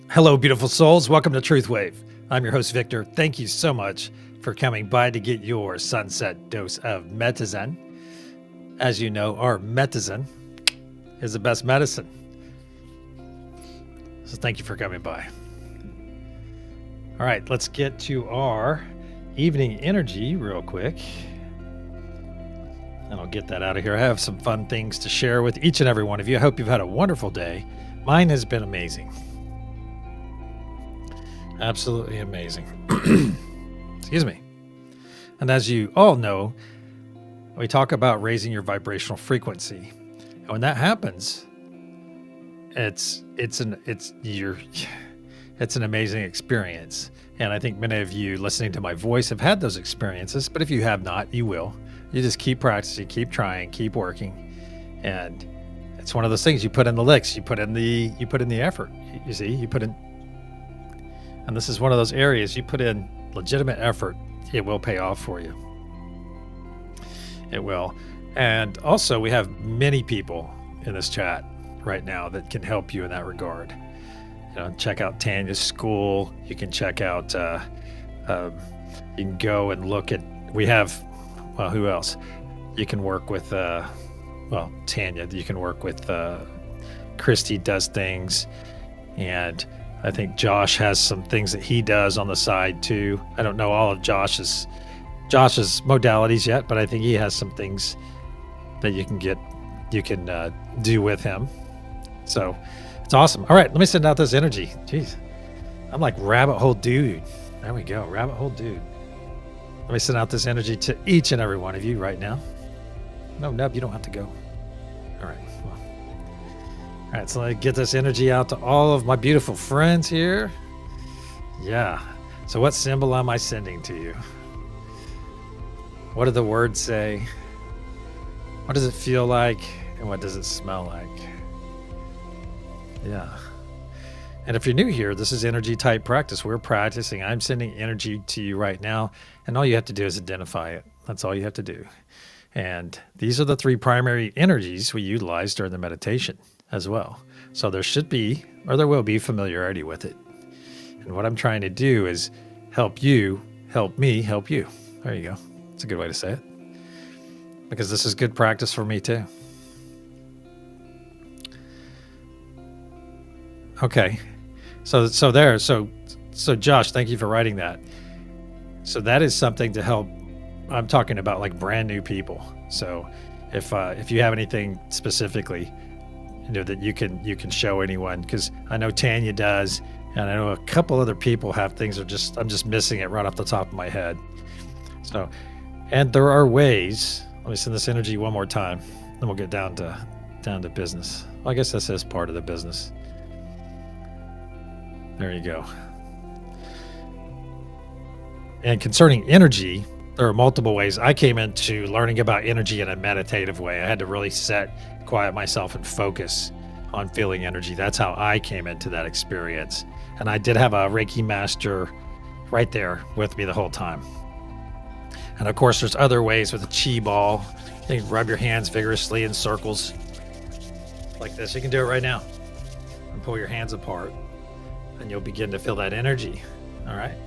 Hello, beautiful souls. Welcome to TruthWave. I'm your host, Victor. Thank you so much for coming by to get your sunset dose of Metazen. As you know, our Metazen is the best medicine. So thank you for coming by. All right, let's get to our evening energy real quick. And I'll get that out of here. I have some fun things to share with each and every one of you. I hope you've had a wonderful day. Mine has been amazing. Absolutely amazing. Excuse me. And as you all know, we talk about raising your vibrational frequency. And when that happens, it's an amazing experience. And I think many of you listening to my voice have had those experiences, but if you have not, you will. You just keep practicing, keep trying, keep working. And it's one of those things, you put in the licks, you put in the effort. You see, you put in. And this is one of those areas you put in legitimate effort, it will pay off for you. It will. And also, we have many people in this chat right now that can help you in that regard. You know, check out Tanya's school. You can check out, you can go and look at, we have, well, who else? You can work with, Tanya. You can work with, Christy does things, and I think Josh has some things that he does on the side too. I don't know all of Josh's modalities yet, but I think he has some things that you can do with him. So it's awesome. All right, let me send out this energy. Jeez, I'm like rabbit hole dude. There we go, rabbit hole dude. Let me send out this energy to each and every one of you right now. No, Nub, you don't have to go. All right. Well. All right, so let me get this energy out to all of my beautiful friends here. Yeah. So what symbol am I sending to you? What do the words say? What does it feel like? And what does it smell like? Yeah. And if you're new here, this is energy type practice. We're practicing. I'm sending energy to you right now. And all you have to do is identify it. That's all you have to do. And these are the three primary energies we utilize during the meditation as well. So there should be, or there will be, familiarity with it. And what I'm trying to do is help you, help me, help you. There you go. It's a good way to say it. Because this is good practice for me too. Okay. So Josh, thank you for writing that. So that is something to help. I'm talking about like brand new people. So if you have anything specifically, you know, that you can show anyone, because I know Tanya does, and I know a couple other people have things that I'm just missing it right off the top of my head. So, and there are ways. Let me send this energy one more time, then we'll get down to business. Well, I guess this is part of the business. There you go. And concerning energy, there are multiple ways. I came into learning about energy in a meditative way. I had to really quiet myself and focus on feeling energy. That's how I came into that experience. And I did have a Reiki master right there with me the whole time. And of course, there's other ways with a chi ball. You can rub your hands vigorously in circles like this. You can do it right now. And pull your hands apart. And you'll begin to feel that energy. All right?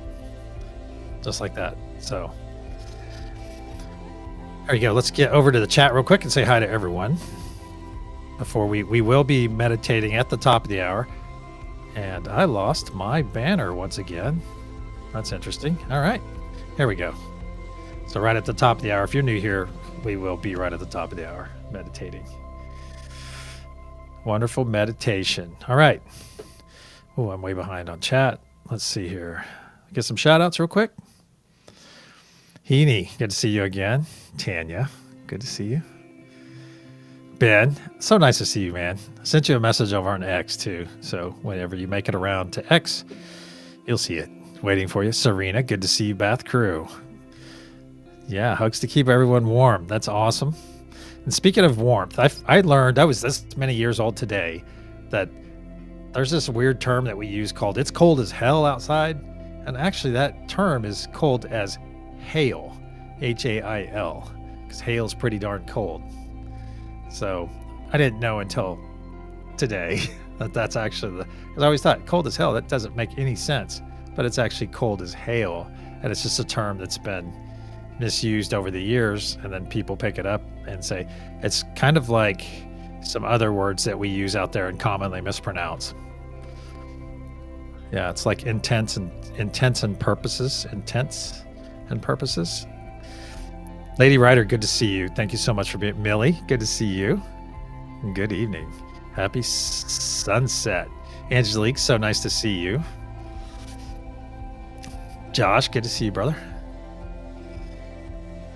Just like that. So there you go. Let's get over to the chat real quick and say hi to everyone. Before we will be meditating at the top of the hour. And I lost my banner once again. That's interesting. All right. Here we go. So right at the top of the hour, if you're new here, we will be right at the top of the hour meditating. Wonderful meditation. All right. Oh, I'm way behind on chat. Let's see here. Get some shout outs real quick. Heaney, good to see you again. Tanya, good to see you. Ben, so nice to see you, man. I sent you a message over on X too. So whenever you make it around to X, you'll see it. Waiting for you. Serena, good to see you, Bath Crew. Yeah, hugs to keep everyone warm. That's awesome. And speaking of warmth, I learned, I was this many years old today, that there's this weird term that we use called "it's cold as hell outside." And actually that term is cold as hail, H-A-I-L, because hail's pretty darn cold. So I didn't know until today That's actually because I always thought cold as hell, that doesn't make any sense, but it's actually cold as hail. And it's just a term that's been misused over the years. And then people pick it up and say, it's kind of like some other words that we use out there and commonly mispronounce. Yeah, it's like intense and purposes. Lady Ryder, good to see you. Thank you so much for being Millie. Good to see you. Good evening. Happy sunset. Angelique, so nice to see you. Josh, good to see you, brother.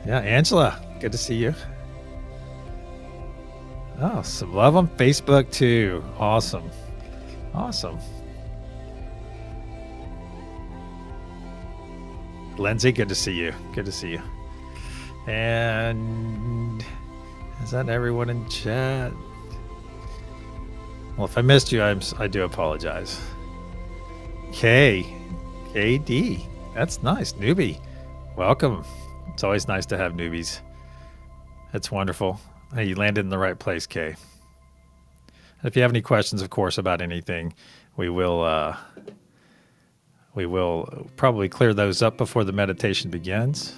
Yeah, Angela, good to see you. Oh, some love on Facebook too. Awesome. Lindsay, good to see you. And is that everyone in chat? Well, if I missed you, I do apologize. KD, that's nice. Newbie, welcome. It's always nice to have newbies. That's wonderful. Hey, you landed in the right place, Kay. And if you have any questions, of course, about anything, we will probably clear those up before the meditation begins.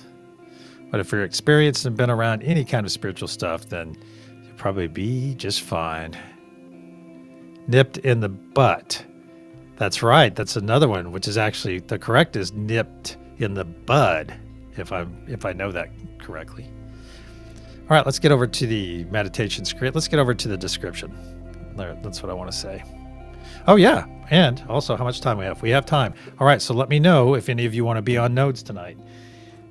But if you're experienced and been around any kind of spiritual stuff, then you'll probably be just fine. Nipped in the butt. That's right. That's another one, which is actually the correct is nipped in the bud, if I know that correctly. All right, let's get over to the meditation script. Let's get over to the description. There, that's what I want to say. Oh yeah, and also how much time we have. We have time. All right, so let me know if any of you want to be on nodes tonight,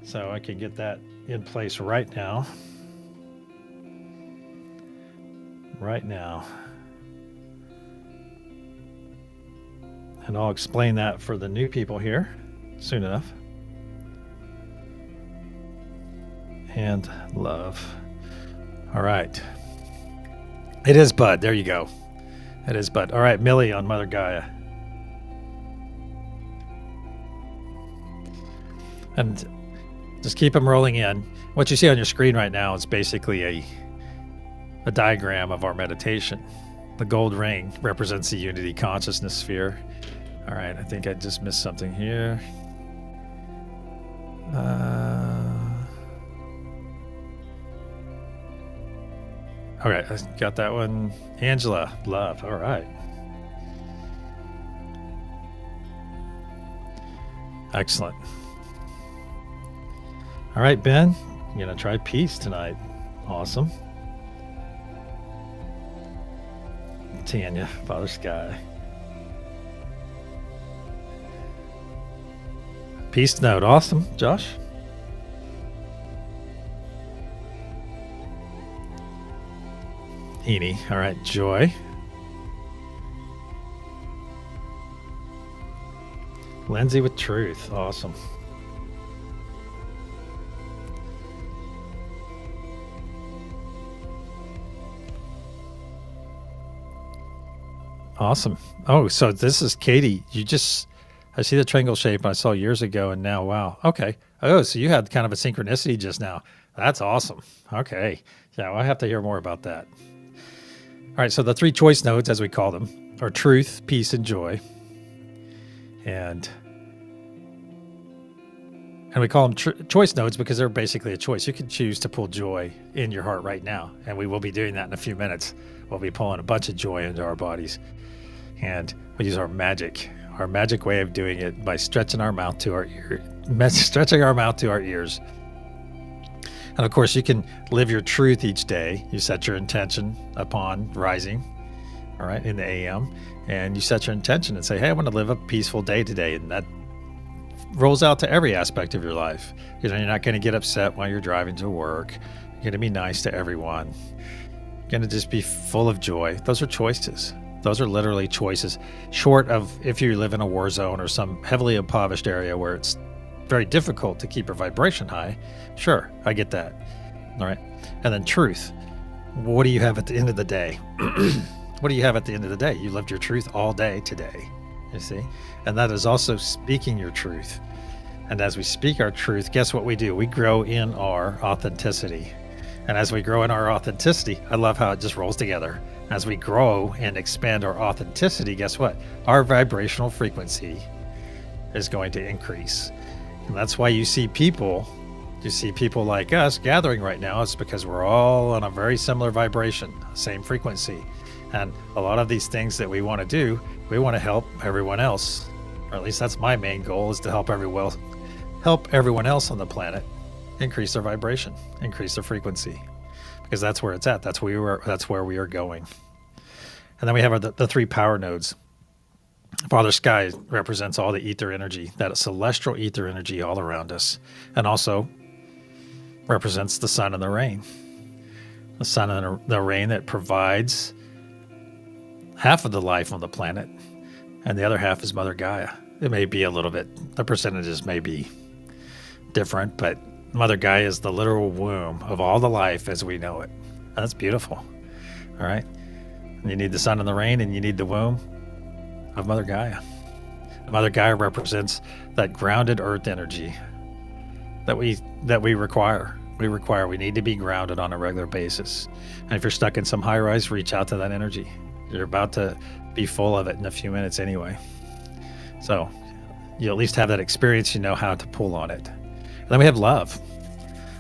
so I can get that in place right now. And I'll explain that for the new people here soon enough. And love. All right. It is Bud. There you go. It is Bud. All right, Millie on Mother Gaia. And just keep them rolling in. What you see on your screen right now is basically a diagram of our meditation. The gold ring represents the unity consciousness sphere. All right, I think I just missed something here. Okay, I got that one. Angela, love. All right. Excellent. All right, Ben, you're going to try peace tonight. Awesome. Tanya, Father Sky. Peace note. Awesome. Josh? Eenie. All right, Joy. Lindsay with truth. Awesome. Awesome. Oh, so this is Katie. I see the triangle shape I saw years ago, and now, wow. Okay. Oh, so you had kind of a synchronicity just now. That's awesome. Okay. Yeah, well, I have to hear more about that. All right, so the three choice nodes, as we call them, are truth, peace, and joy. And we call them choice nodes because they're basically a choice. You can choose to pull joy in your heart right now, and we will be doing that in a few minutes. We'll be pulling a bunch of joy into our bodies. And we use our magic way of doing it by stretching our mouth to our ears. And of course, you can live your truth each day. You set your intention upon rising, all right, in the AM, and you set your intention and say, hey, I want to live a peaceful day today. And that rolls out to every aspect of your life. You know, you're not going to get upset while you're driving to work. You're going to be nice to everyone. You're going to just be full of joy. Those are choices. Those are literally choices, short of if you live in a war zone or some heavily impoverished area where it's very difficult to keep your vibration high. Sure, I get that. All right. And then truth. What do you have at the end of the day? What do you have at the end of the day? You lived your truth all day today, you see? And that is also speaking your truth. And as we speak our truth, guess what we do? We grow in our authenticity. And as we grow in our authenticity, I love how it just rolls together. As we grow and expand our authenticity, guess what? Our vibrational frequency is going to increase. And that's why you see people like us gathering right now. It's because we're all on a very similar vibration, same frequency. And a lot of these things that we want to do, we want to help everyone else. Or at least that's my main goal, is to help everyone else on the planet increase their vibration, increase their frequency. Because that's where it's at. That's where we are going. And then we have the 3 power nodes. Father Sky represents all the ether energy, that celestial ether energy all around us, and also represents the sun and the rain. The sun and the rain that provides half of the life on the planet, and the other half is Mother Gaia. It may be a little bit, the percentages may be different, but Mother Gaia is the literal womb of all the life as we know it. That's beautiful. All right. And you need the sun and the rain, and you need the womb of Mother Gaia. Mother Gaia represents that grounded earth energy that we require. We need to be grounded on a regular basis. And if you're stuck in some high rise, reach out to that energy. You're about to be full of it in a few minutes anyway. So you at least have that experience, you know how to pull on it. And then we have love.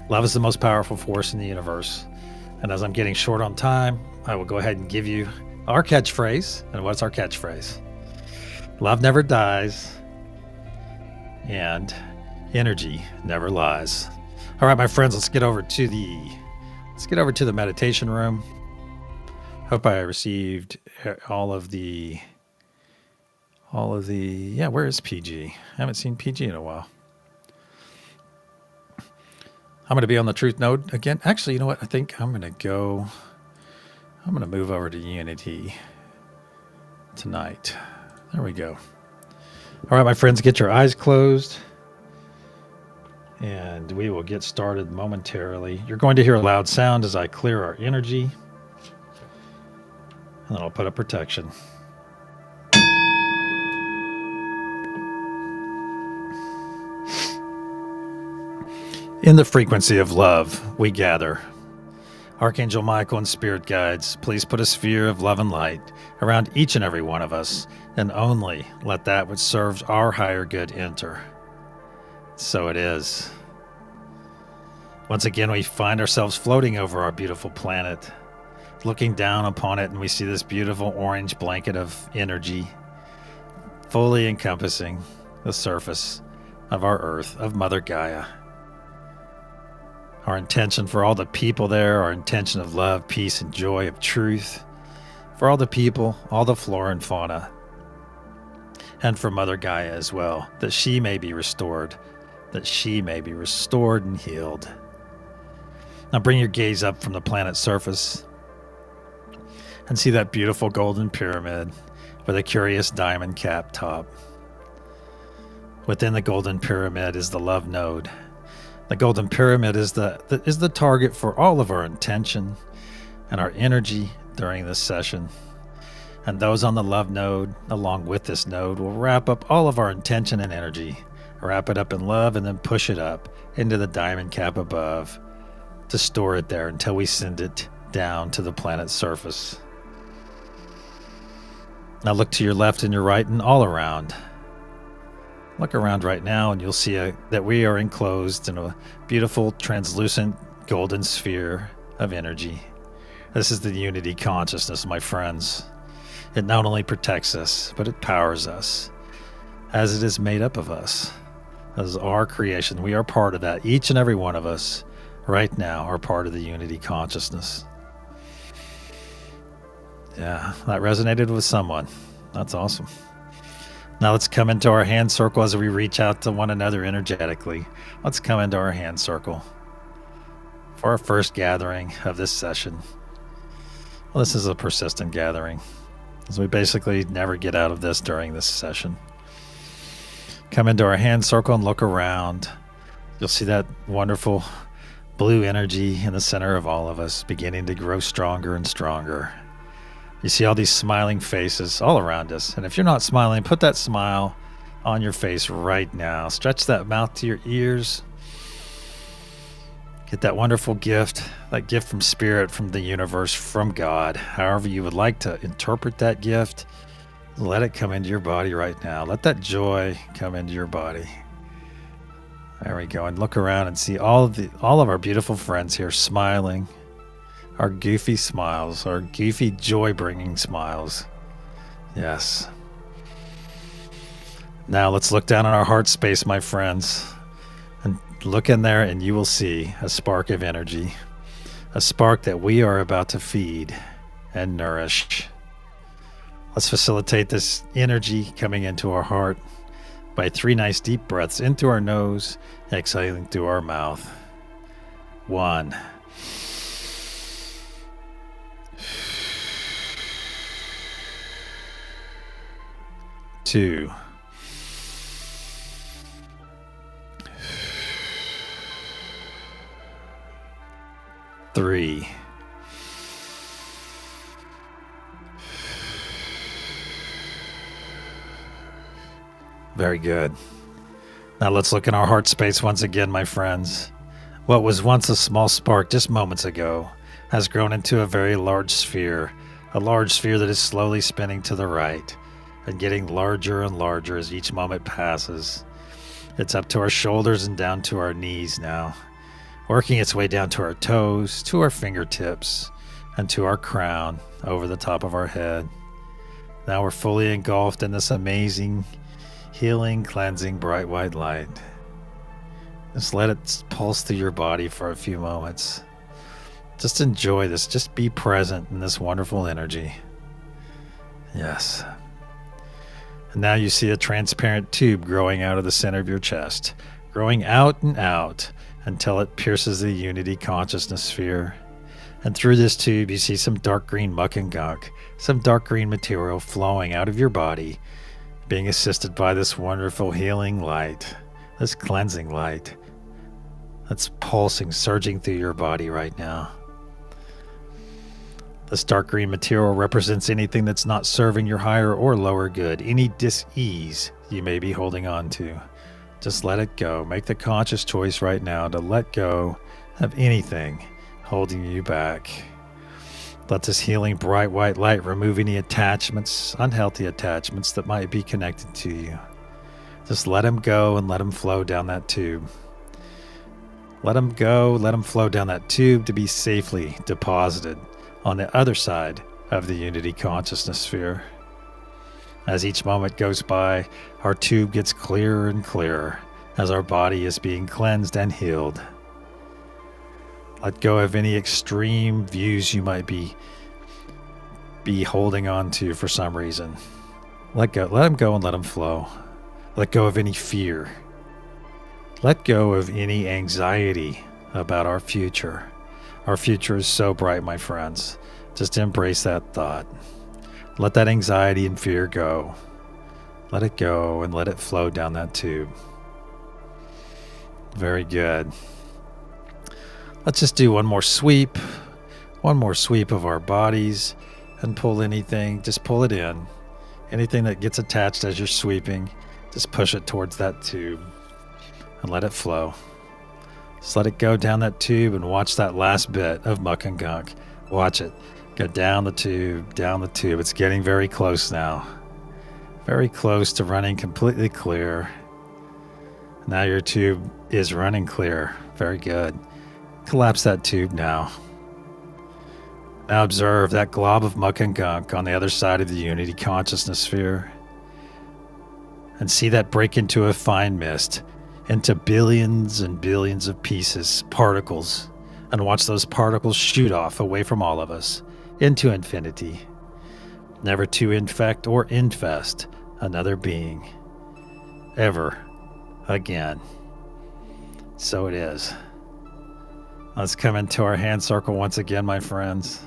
Love is the most powerful force in the universe. And as I'm getting short on time, I will go ahead and give you our catchphrase. And what's our catchphrase? Love never dies, and energy never lies. All right, my friends, let's get over to the meditation room. Hope I received all of the. Yeah, where is PG? I haven't seen PG in a while. I'm going to be on the truth node again. Actually, you know what? I think I'm going to move over to Unity tonight. There we go. All right, my friends, get your eyes closed, and we will get started momentarily. You're going to hear a loud sound as I clear our energy, and then I'll put up protection. In the frequency of love, we gather. Archangel Michael and spirit guides, please put a sphere of love and light around each and every one of us, and only let that which serves our higher good enter. So it is. Once again, we find ourselves floating over our beautiful planet, looking down upon it, and we see this beautiful orange blanket of energy, fully encompassing the surface of our Earth, of Mother Gaia. Our intention for all the people there, our intention of love, peace, and joy, of truth, for all the people, all the flora and fauna, and for Mother Gaia as well, that she may be restored, and healed. Now bring your gaze up from the planet's surface and see that beautiful golden pyramid with a curious diamond cap top. Within the golden pyramid is the love node. The golden pyramid is the target for all of our intention and our energy during this session. And those on the love node, along with this node, will wrap up all of our intention and energy, wrap it up in love, and then push it up into the diamond cap above to store it there until we send it down to the planet's surface. Now look to your left and your right and all around. Look around right now and you'll see that we are enclosed in a beautiful translucent golden sphere of energy. This is the unity consciousness, my friends. It not only protects us, but it powers us, as it is made up of us, as our creation. We are part of that. Each and every one of us right now are part of the unity consciousness. Yeah, that resonated with someone. That's awesome. Now let's come into our hand circle as we reach out to one another energetically. Let's come into our hand circle for our first gathering of this session. Well, this is a persistent gathering, as we basically never get out of this during this session. Come into our hand circle and look around. You'll see that wonderful blue energy in the center of all of us beginning to grow stronger and stronger. You see all these smiling faces all around us. And if you're not smiling, put that smile on your face right now. Stretch that mouth to your ears. Get that wonderful gift, that gift from spirit, from the universe, from God, however you would like to interpret that gift. Let it come into your body right now. Let that joy come into your body. There we go. And look around and see all of our beautiful friends here smiling. Our goofy smiles, our goofy joy-bringing smiles. Yes. Now let's look down in our heart space, my friends. And look in there and you will see a spark of energy. A spark that we are about to feed and nourish. Let's facilitate this energy coming into our heart by 3 nice deep breaths in through our nose, exhaling through our mouth. 1. 2. 3. Very good. Now let's look in our heart space once again, my friends. What was once a small spark just moments ago has grown into a very large sphere, a large sphere that is slowly spinning to the right and getting larger and larger as each moment passes. It's up to our shoulders and down to our knees now, working its way down to our toes, to our fingertips, and to our crown over the top of our head. Now we're fully engulfed in this amazing, healing, cleansing, bright white light. Just let it pulse through your body for a few moments. Just enjoy this. Just be present in this wonderful energy. Yes. And now you see a transparent tube growing out of the center of your chest, growing out and out until it pierces the unity consciousness sphere. And through this tube, you see some dark green muck and gunk, some dark green material flowing out of your body, being assisted by this wonderful healing light, this cleansing light that's pulsing, surging through your body right now. This dark green material represents anything that's not serving your higher or lower good, any dis-ease you may be holding on to. Just let it go. Make the conscious choice right now to let go of anything holding you back. Let this healing bright white light remove any attachments, unhealthy attachments that might be connected to you. Just let them go and let them flow down that tube. Let them go, let them flow down that tube to be safely deposited on the other side of the unity consciousness sphere. As each moment goes by, our tube gets clearer and clearer as our body is being cleansed and healed. Let go of any extreme views you might be holding on to for some reason. Let them go and let them flow. Let go of any fear. Let go of any anxiety about our future. Our future is so bright, my friends. Just embrace that thought. Let that anxiety and fear go. Let it go and let it flow down that tube. Very good. Let's just do one more sweep of our bodies and pull anything, just pull it in. Anything that gets attached as you're sweeping, just push it towards that tube and let it flow. Just let it go down that tube and watch that last bit of muck and gunk. Watch it go down the tube, down the tube. It's getting very close now. Very close to running completely clear. Now your tube is running clear. Very good. Collapse that tube now. Now observe that glob of muck and gunk on the other side of the unity consciousness sphere. And see that break into a fine mist, into billions and billions of pieces, particles, and watch those particles shoot off away from all of us into infinity, never to infect or infest another being ever again. So it is. Let's come into our hand circle once again, my friends,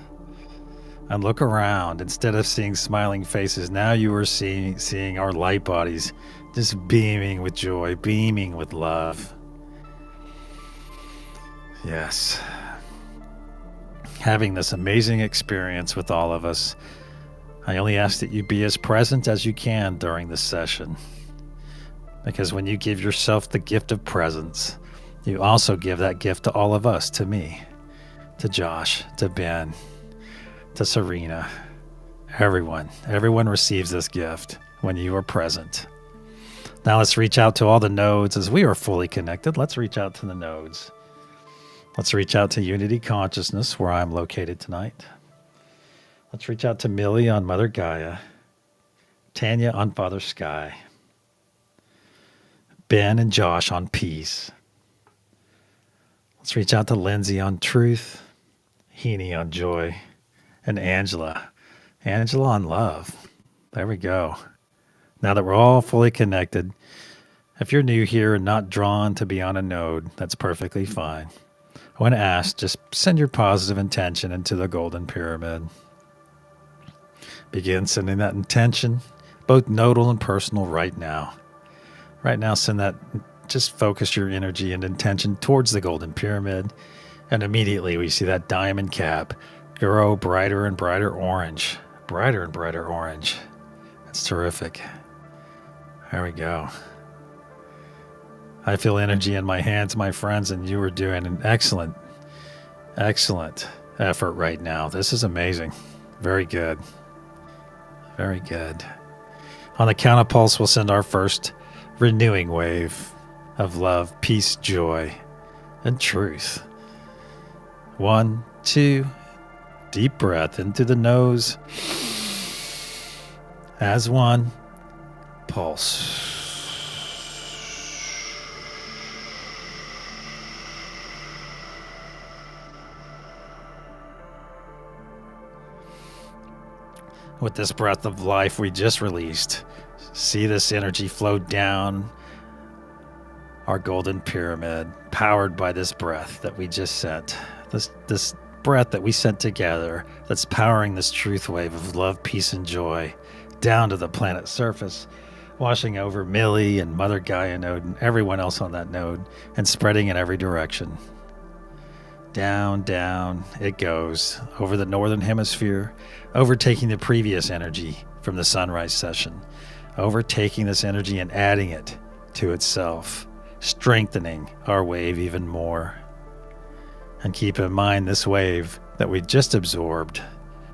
and look around. Instead of seeing smiling faces, now you are seeing our light bodies just beaming with joy, beaming with love. Yes. Having this amazing experience with all of us. I only ask that you be as present as you can during this session. Because when you give yourself the gift of presence, You also give that gift to all of us, to me, to Josh, to Ben, to Serena. Everyone receives this gift when you are present. Now let's reach out to all the nodes. As we are fully connected, let's reach out to the nodes. Let's reach out to Unity Consciousness, where I'm located tonight. Let's reach out to Millie on Mother Gaia, Tanya on Father Sky, Ben and Josh on Peace. Let's reach out to Lindsay on Truth, Heaney on Joy, and Angela on Love. There we go. Now that we're all fully connected, if you're new here and not drawn to be on a node, that's perfectly fine. I want to ask, just send your positive intention into the golden pyramid. Begin sending that intention, both nodal and personal, right now. Right now, send that, just focus your energy and intention towards the golden pyramid. And immediately we see that diamond cap grow brighter and brighter orange. Brighter and brighter orange. That's terrific. There we go. I feel energy in my hands, my friends, and you are doing an excellent effort right now. This is amazing. Very good. Very good. On the count of pulse, we'll send our first renewing wave of love, peace, joy, and truth. 1, 2, deep breath into the nose. As one, pulse. With this breath of life we just released, see this energy flow down our golden pyramid, powered by this breath that we just sent. This breath that we sent together, that's powering this truth wave of love, peace, and joy down to the planet's surface, washing over Millie and Mother Gaia node and everyone else on that node, and spreading in every direction. Down, down it goes, over the northern hemisphere, overtaking the previous energy from the sunrise session, overtaking this energy and adding it to itself, strengthening our wave even more. And keep in mind, this wave that we just absorbed,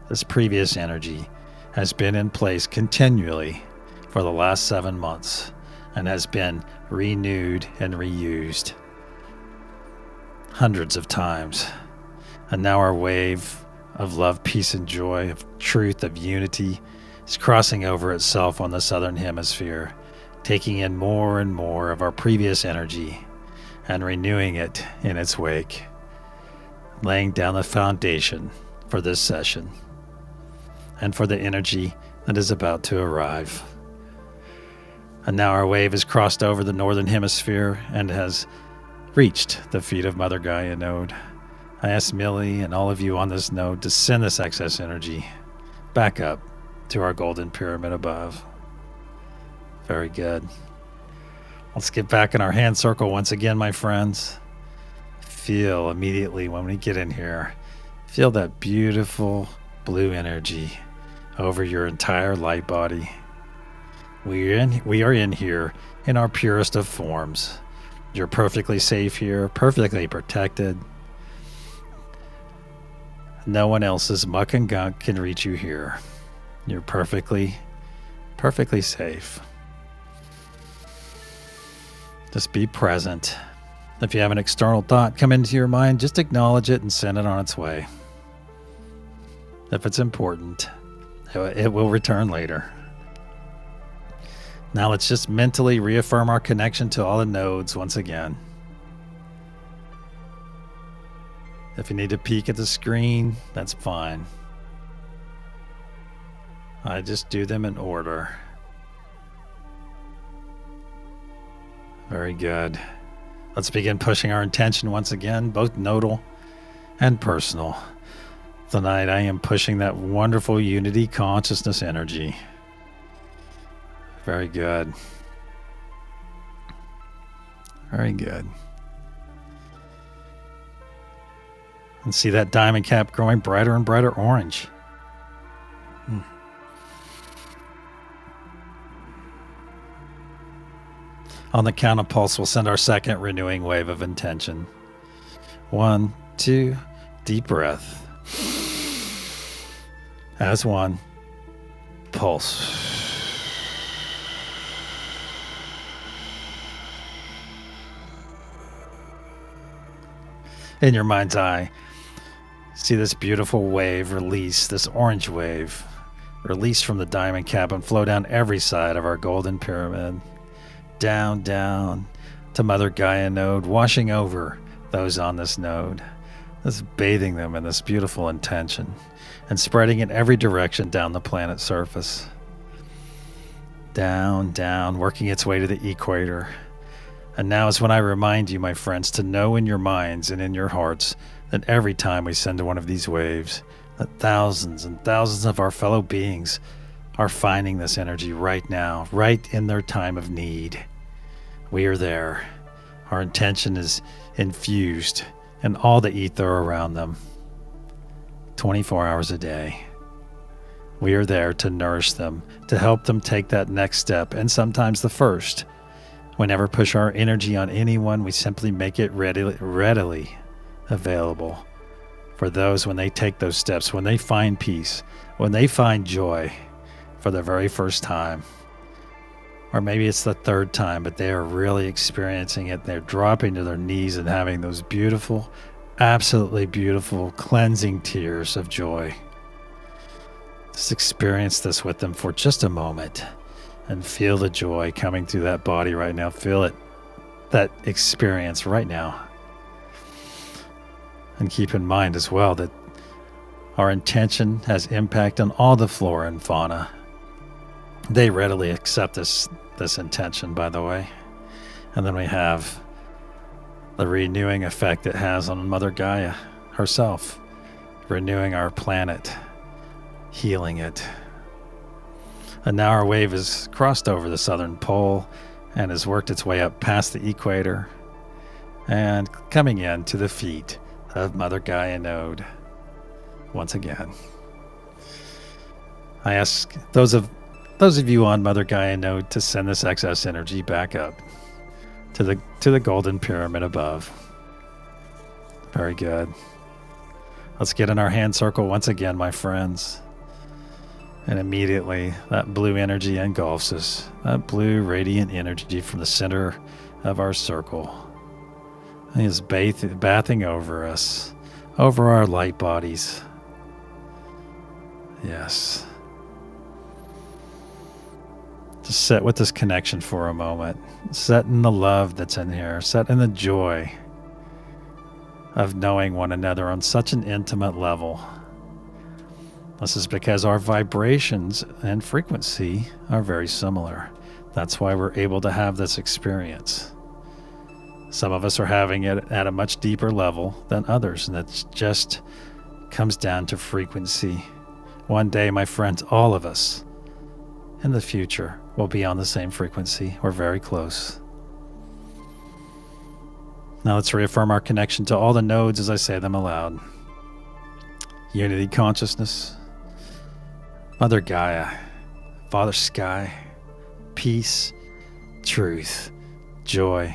this previous energy, has been in place continually for the last 7 months and has been renewed and reused hundreds of times. And now our wave of love, peace, and joy, of truth, of unity, is crossing over itself on the southern hemisphere, taking in more and more of our previous energy and renewing it in its wake, laying down the foundation for this session and for the energy that is about to arrive. And now our wave has crossed over the northern hemisphere and has reached the feet of Mother Gaia node. I ask Millie and all of you on this node to send this excess energy back up to our golden pyramid above. Very good. Let's get back in our hand circle once again, my friends. Feel immediately when we get in here, feel that beautiful blue energy over your entire light body. We are in here in our purest of forms. You're perfectly safe here, perfectly protected. No one else's muck and gunk can reach you here. You're perfectly safe. Just be present. If you have an external thought come into your mind, just acknowledge it and send it on its way. If it's important, it will return later. Now let's just mentally reaffirm our connection to all the nodes once again. If you need to peek at the screen, that's fine. I just do them in order. Very good. Let's begin pushing our intention once again, both nodal and personal. Tonight I am pushing that wonderful unity consciousness energy. Very good. Very good. And see that diamond cap growing brighter and brighter orange. On the count of pulse, we'll send our second renewing wave of intention. 1, 2, deep breath. As one, pulse. In your mind's eye, see this beautiful wave release, this orange wave, release from the diamond cap and flow down every side of our golden pyramid. Down, down to Mother Gaia node, washing over those on this node, just bathing them in this beautiful intention and spreading in every direction down the planet's surface. Down, down, working its way to the equator. And now is when I remind you, my friends, to know in your minds and in your hearts that every time we send one of these waves, that thousands and thousands of our fellow beings are finding this energy right now, right in their time of need. We are there. Our intention is infused in all the ether around them, 24 hours a day. We are there to nourish them, to help them take that next step, and sometimes the first. We never push our energy on anyone. We simply make it readily available for those when they take those steps, when they find peace, when they find joy for the very first time. Or maybe it's the third time, but they are really experiencing it. They're dropping to their knees and having those beautiful, absolutely beautiful, cleansing tears of joy. Just experience this with them for just a moment and feel the joy coming through that body right now. Feel it, that experience right now. And keep in mind as well that our intention has impact on all the flora and fauna. They readily accept this intention, by the way. And then we have the renewing effect it has on Mother Gaia herself, renewing our planet, healing it. And now our wave has crossed over the southern pole and has worked its way up past the equator and coming in to the feet of Mother Gaia node once again. I ask those of you on Mother Gaia node to send this excess energy back up to the golden pyramid above. Very good. Let's get in our hand circle once again, my friends. And immediately that blue energy engulfs us. That blue radiant energy from the center of our circle is bathing over us, over our light bodies. Yes. Just sit with this connection for a moment. Sit in the love that's in here. Sit in the joy of knowing one another on such an intimate level. This is because our vibrations and frequency are very similar. That's why we're able to have this experience. Some of us are having it at a much deeper level than others, and it just comes down to frequency. One day, my friends, all of us in the future will be on the same frequency. We're very close. Now let's reaffirm our connection to all the nodes as I say them aloud. Unity consciousness, Mother Gaia, Father Sky, peace, truth, joy,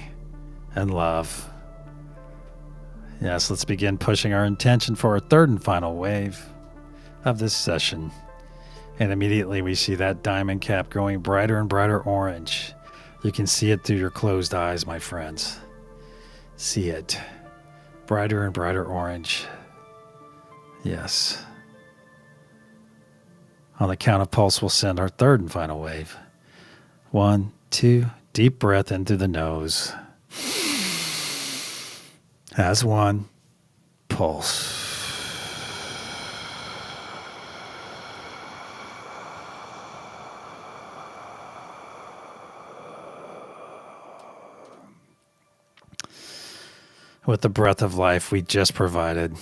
and love. Yes, let's begin pushing our intention for our third and final wave of this session. And immediately we see that diamond cap growing brighter and brighter orange. You can see it through your closed eyes, my friends. See it. Brighter and brighter orange. Yes. On the count of pulse, we'll send our third and final wave. 1, 2, deep breath in through the nose. As one, pulse. With the breath of life we just provided,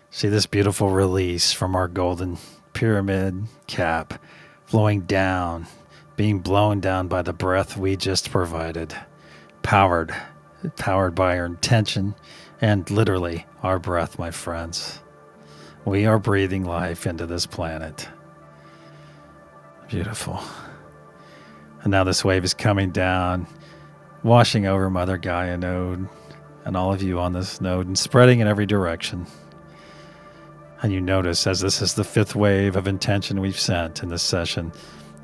see this beautiful release from our golden pyramid cap flowing down, being blown down by the breath we just provided, powered by our intention and literally our breath, my friends. We are breathing life into this planet. Beautiful. And now this wave is coming down, washing over Mother Gaia node and all of you on this node and spreading in every direction. And you notice, as this is the 5th wave of intention we've sent in this session,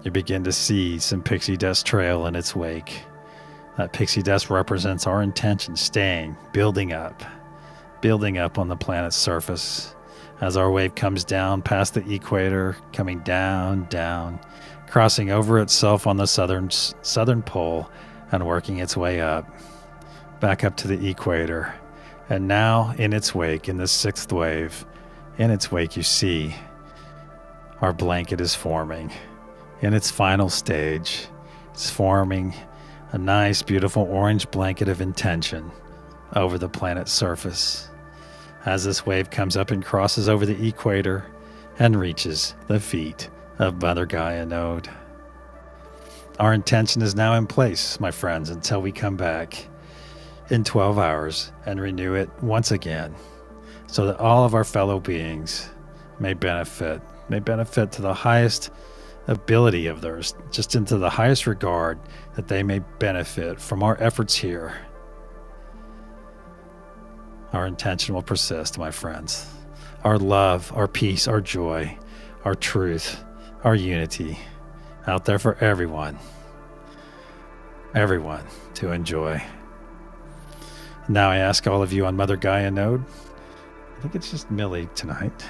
you begin to see some pixie dust trail in its wake. That pixie dust represents our intention staying, building up on the planet's surface. As our wave comes down past the equator, coming down, crossing over itself on the southern pole and working its way up, back up to the equator. And now in its wake, in this 6th wave, in its wake you see our blanket is forming. In its final stage, it's forming a nice, beautiful orange blanket of intention over the planet's surface. As this wave comes up and crosses over the equator and reaches the feet of Mother Gaia node. Our intention is now in place, my friends, until we come back in 12 hours and renew it once again, so that all of our fellow beings may benefit to the highest ability of theirs, just into the highest regard, that they may benefit from our efforts here. Our intention will persist, my friends. Our love, our peace, our joy, our truth, our unity, out there for everyone to enjoy. Now I ask all of you on Mother Gaia node, I think it's just Millie tonight,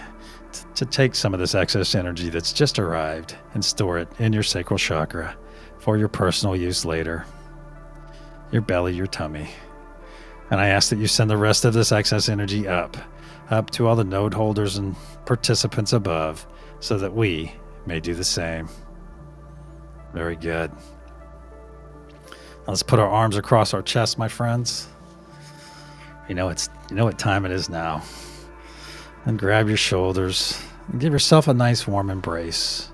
to take some of this excess energy that's just arrived and store it in your sacral chakra for your personal use later. Your belly, your tummy. And I ask that you send the rest of this excess energy up to all the node holders and participants above, so that we may do the same. Very good. Now let's put our arms across our chest, my friends. You know what time it is now. And grab your shoulders and give yourself a nice warm embrace.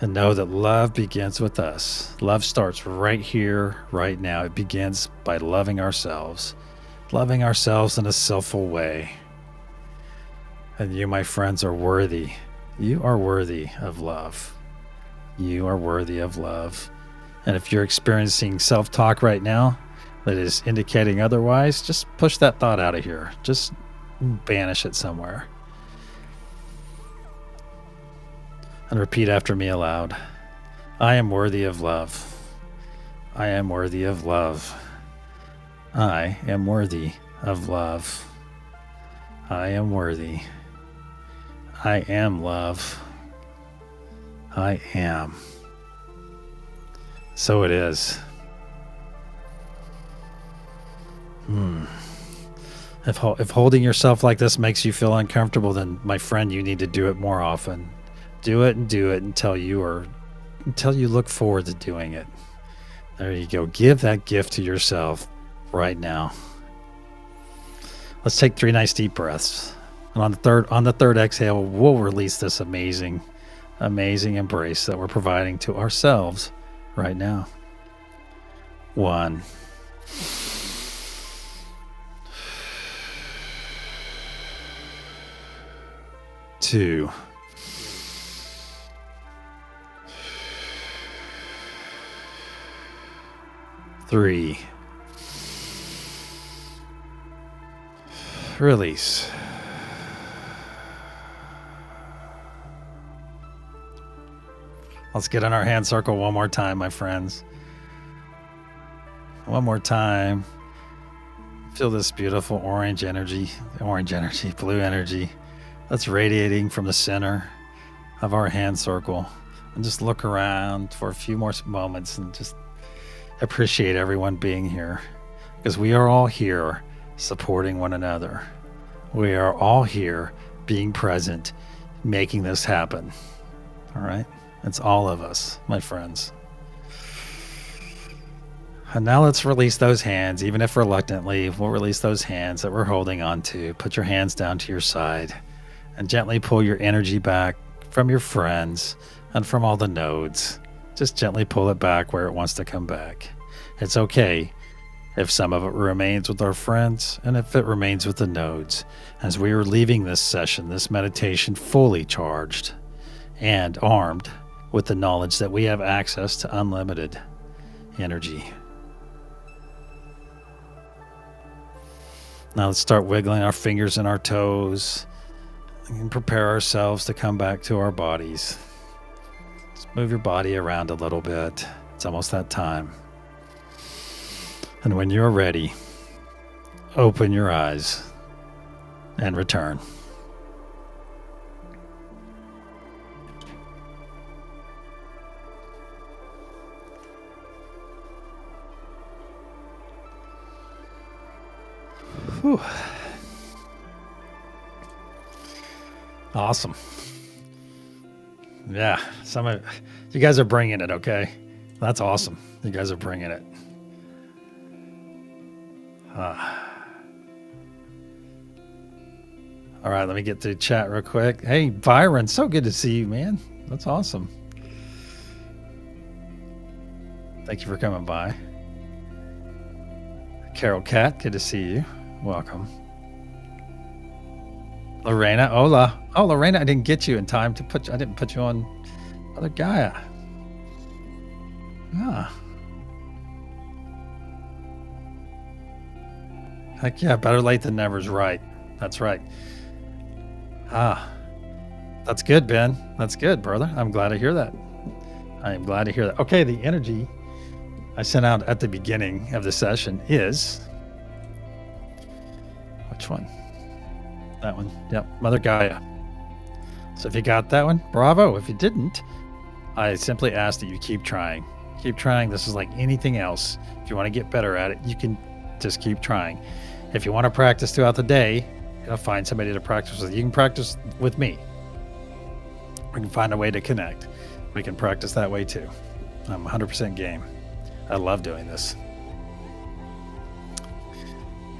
And know that love begins with us. Love starts right here, right now. It begins by loving ourselves in a selfful way. And you, my friends, are worthy. You are worthy of love. You are worthy of love. And if you're experiencing self-talk right now that is indicating otherwise, just push that thought out of here. Just banish it somewhere. And repeat after me aloud. I am worthy of love. I am worthy of love. I am worthy of love. I am worthy. I am love. I am. So it is. If holding yourself like this makes you feel uncomfortable, then my friend, you need to do it more often. Do it until you look forward to doing it. There you go. Give that gift to yourself right now. Let's take 3 nice deep breaths. And on the third exhale, we'll release this amazing embrace that we're providing to ourselves right now. 1. 2. 3. Release. Let's get in our hand circle one more time, my friends. One more time. Feel this beautiful blue energy that's radiating from the center of our hand circle. And just look around for a few more moments and just appreciate everyone being here, because we are all here supporting one another. We are all here being present, making this happen. All right? It's all of us, my friends. And now let's release those hands, even if reluctantly. We'll release those hands that we're holding on to. Put your hands down to your side and gently pull your energy back from your friends and from all the nodes. Just gently pull it back where it wants to come back. It's okay if some of it remains with our friends and if it remains with the nodes, as we are leaving this session, this meditation, fully charged and armed with the knowledge that we have access to unlimited energy. Now let's start wiggling our fingers and our toes and prepare ourselves to come back to our bodies. Just move your body around a little bit. It's almost that time. And when you're ready, open your eyes and return. Whew. Awesome. Yeah, some of you guys are bringing it, okay? That's awesome. You guys are bringing it. All right, let me get to chat real quick. Hey, Byron, so good to see you, man. That's awesome. Thank you for coming by. Carol Cat, good to see you. Welcome. Lorena, hola. Oh, Lorena, I didn't get you in time to I didn't put you on other Gaia. Ah. Heck yeah, better late than never is right. That's right. Ah, that's good, Ben. That's good, brother. I'm glad to hear that. I am glad to hear that. Okay, the energy I sent out at the beginning of the session is... Which one? That one. Yep, Mother Gaia. So if you got that one, bravo. If you didn't, I simply ask that you keep trying. Keep trying. This is like anything else. If you want to get better at it, you can just keep trying. If you want to practice throughout the day, find somebody to practice with. You can practice with me. We can find a way to connect. We can practice that way too. I'm 100% game. I love doing this.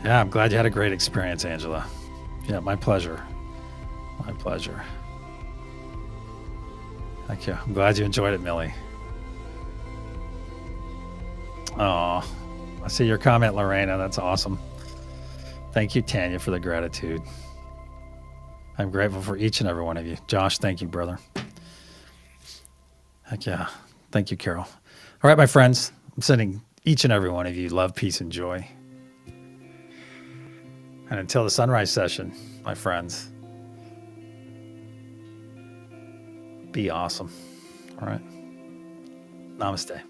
Yeah, I'm glad you had a great experience, Angela. Yeah, my pleasure. My pleasure. Thank you. I'm glad you enjoyed it, Millie. Oh, I see your comment, Lorena. That's awesome. Thank you, Tanya, for the gratitude. I'm grateful for each and every one of you. Josh, thank you, brother. Heck yeah. Thank you, Carol. All right, my friends. I'm sending each and every one of you love, peace, and joy. And until the sunrise session, my friends, be awesome. All right. Namaste.